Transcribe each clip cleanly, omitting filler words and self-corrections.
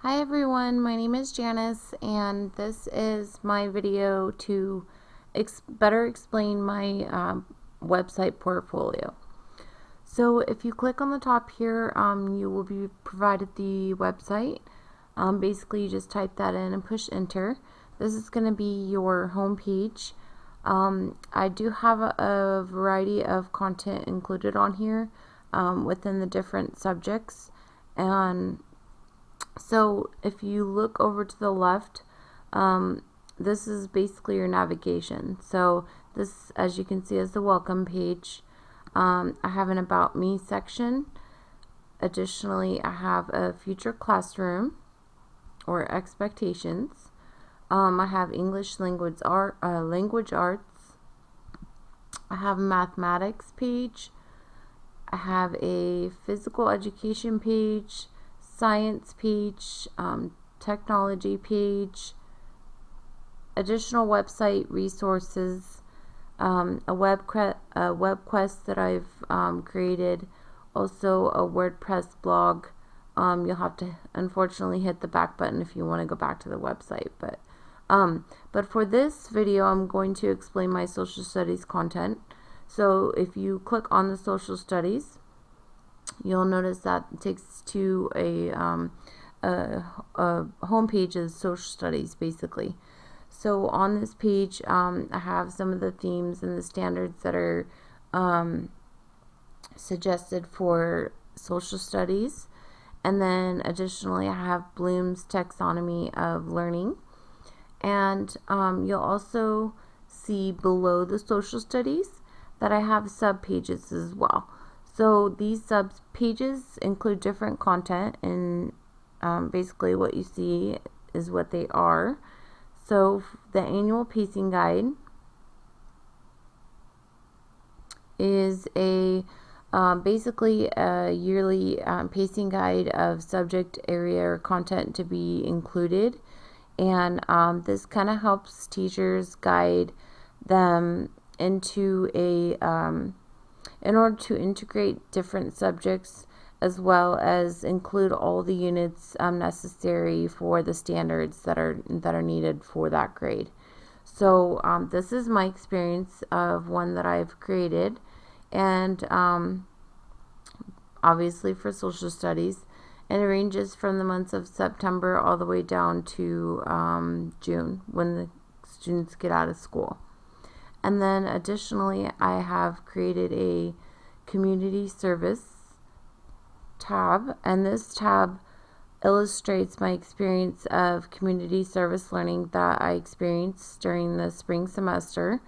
Hi everyone, my name is Janice and this is my video to better explain my website portfolio. So if you click on the top here, you will be provided the website. Basically you just type that in and push enter. This is going to be your home page. I do have a variety of content included on here within the different subjects, and so if you look over to the left, this is basically your navigation. So this, as you can see, is the welcome page. I have an about me section. Additionally, I have a future classroom or expectations. I have English language arts. I have a mathematics page. I have a physical education page, science page, technology page, additional website resources, a web quest that I've created, also a WordPress blog. You'll have to unfortunately hit the back button if you want to go back to the website, but for this video I'm going to explain my social studies content. So if you click on the social studies, you'll notice that it takes to a home page of social studies basically. So on this page I have some of the themes and the standards that are suggested for social studies, and then additionally I have Bloom's taxonomy of learning, and you'll also see below the social studies that I have sub pages as well. So these sub pages include different content, and basically what you see is what they are. So the annual pacing guide is a basically a yearly pacing guide of subject area or content to be included, and this kind of helps teachers guide them into a in order to integrate different subjects as well as include all the units necessary for the standards that are needed for that grade. So this is my experience of one that I've created, and obviously for social studies, and it ranges from the months of September all the way down to June when the students get out of school. And then additionally I have created a community service tab, and this tab illustrates my experience of community service learning that I experienced during the spring semester.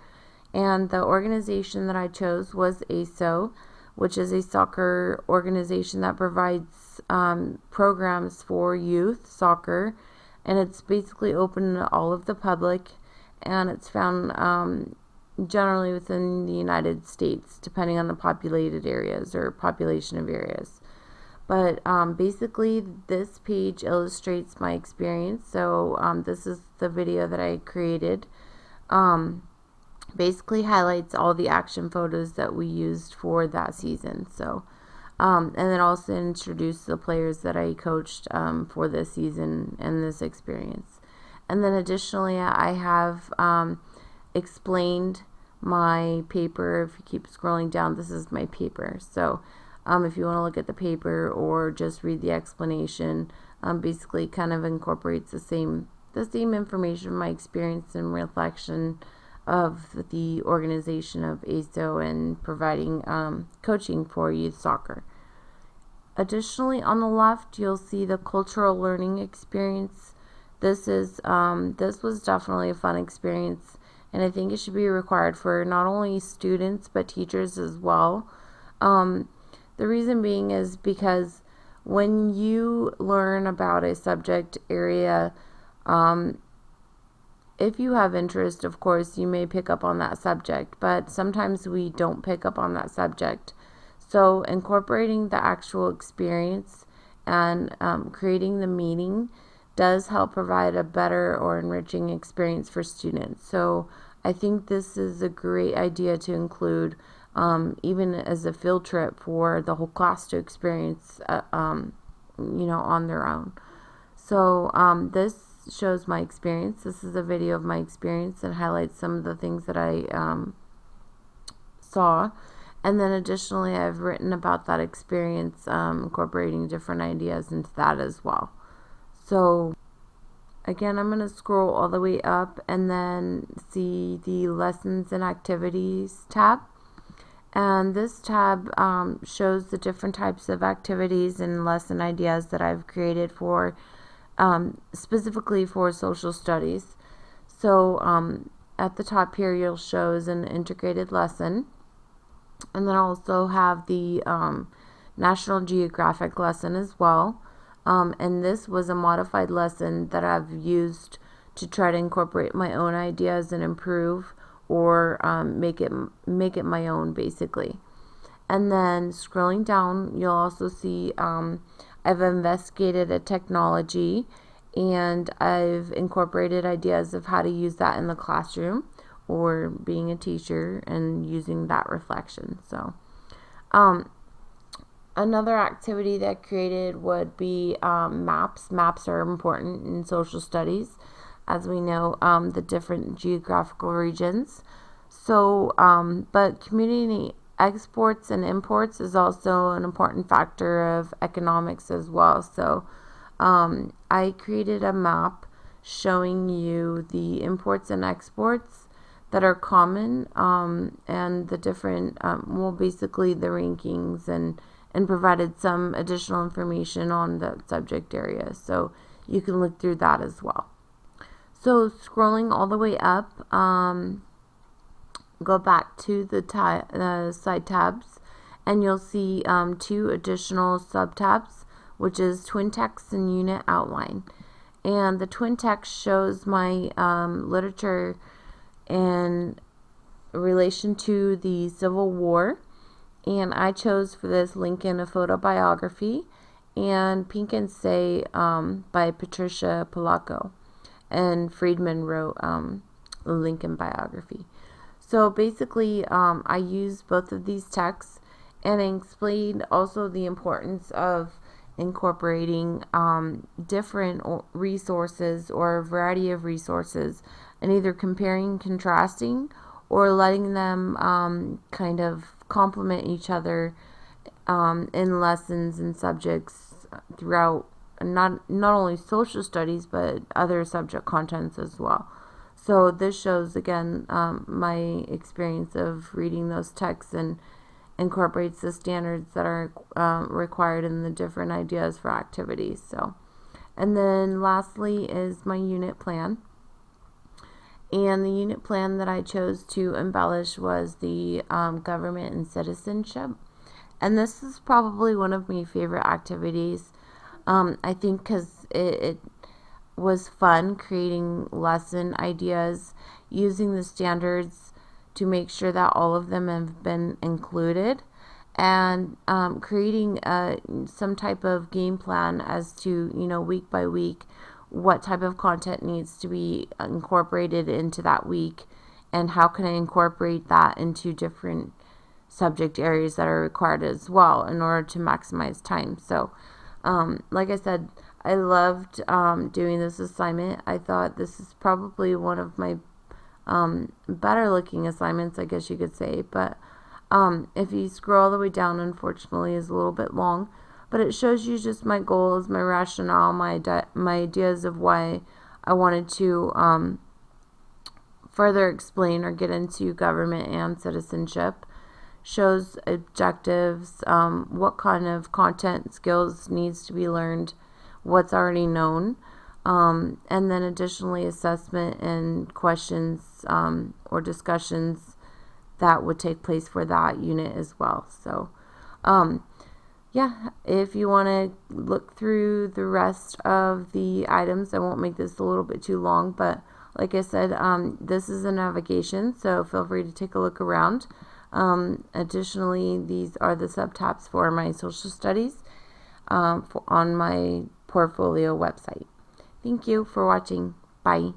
And the organization that I chose was ASO, which is a soccer organization that provides programs for youth soccer, and it's basically open to all of the public, and it's found generally within the United States, depending on the populated areas or population of areas. But basically this page illustrates my experience. So this is the video that I created. Basically highlights all the action photos that we used for that season. So and then also introduce the players that I coached for this season and this experience. And then additionally I have explained my paper. If you keep scrolling down, this is my paper. So if you want to look at the paper or just read the explanation, basically kind of incorporates the same information, my experience and reflection of the organization of ASO and providing coaching for youth soccer. Additionally, on the left you'll see the cultural learning experience. This was definitely a fun experience, and I think it should be required for not only students but teachers as well. The reason being is because when you learn about a subject area, if you have interest, of course, you may pick up on that subject, but sometimes we don't pick up on that subject. So incorporating the actual experience and creating the meaning does help provide a better or enriching experience for students. So I think this is a great idea to include even as a field trip for the whole class to experience on their own. So this shows my experience. This is a video of my experience and highlights some of the things that I saw. And then additionally, I've written about that experience, incorporating different ideas into that as well. So again, I'm going to scroll all the way up and then see the lessons and activities tab. And this tab shows the different types of activities and lesson ideas that I've created for specifically for social studies. So at the top here, you'll show an integrated lesson. And then I also have the National Geographic lesson as well. And this was a modified lesson that I've used to try to incorporate my own ideas and improve or make it my own, basically. And then scrolling down, you'll also see I've investigated a technology, and I've incorporated ideas of how to use that in the classroom or being a teacher and using that reflection. So another activity that I created would be maps. Maps are important in social studies, as we know, the different geographical regions. So, but community exports and imports is also an important factor of economics as well. So, I created a map showing you the imports and exports that are common, and the different, well, basically the rankings, and provided some additional information on the subject area. So you can look through that as well. So scrolling all the way up, go back to the side tabs, and you'll see 2 additional sub-tabs, which is twin text and unit outline. And the twin text shows my literature in relation to the Civil War, and I chose for this Lincoln, a photobiography, and Pink and Say by Patricia Polacco, and Friedman wrote a Lincoln biography. So basically I used both of these texts, and I explained also the importance of incorporating different resources or a variety of resources, and either comparing, contrasting, or letting them kind of complement each other in lessons and subjects throughout not only social studies but other subject contents as well. So this shows again my experience of reading those texts and incorporates the standards that are required in the different ideas for activities. So, and then lastly is my unit plan. And the unit plan that I chose to embellish was the government and citizenship. And this is probably one of my favorite activities. I think because it was fun creating lesson ideas, using the standards to make sure that all of them have been included, and creating some type of game plan as to, week by week, what type of content needs to be incorporated into that week, and how can I incorporate that into different subject areas that are required as well in order to maximize time. So like I said, I loved doing this assignment. I thought this is probably one of my better looking assignments, I guess you could say, but if you scroll all the way down, unfortunately is a little bit long, but it shows you just my goals, my rationale, my ideas of why I wanted to further explain or get into government and citizenship. Shows objectives, what kind of content, skills needs to be learned, what's already known, and then additionally assessment and questions or discussions that would take place for that unit as well. So yeah, if you want to look through the rest of the items, I won't make this a little bit too long, but like I said, this is a navigation, so feel free to take a look around. Additionally, these are the subtabs for my social studies on my portfolio website. Thank you for watching. Bye.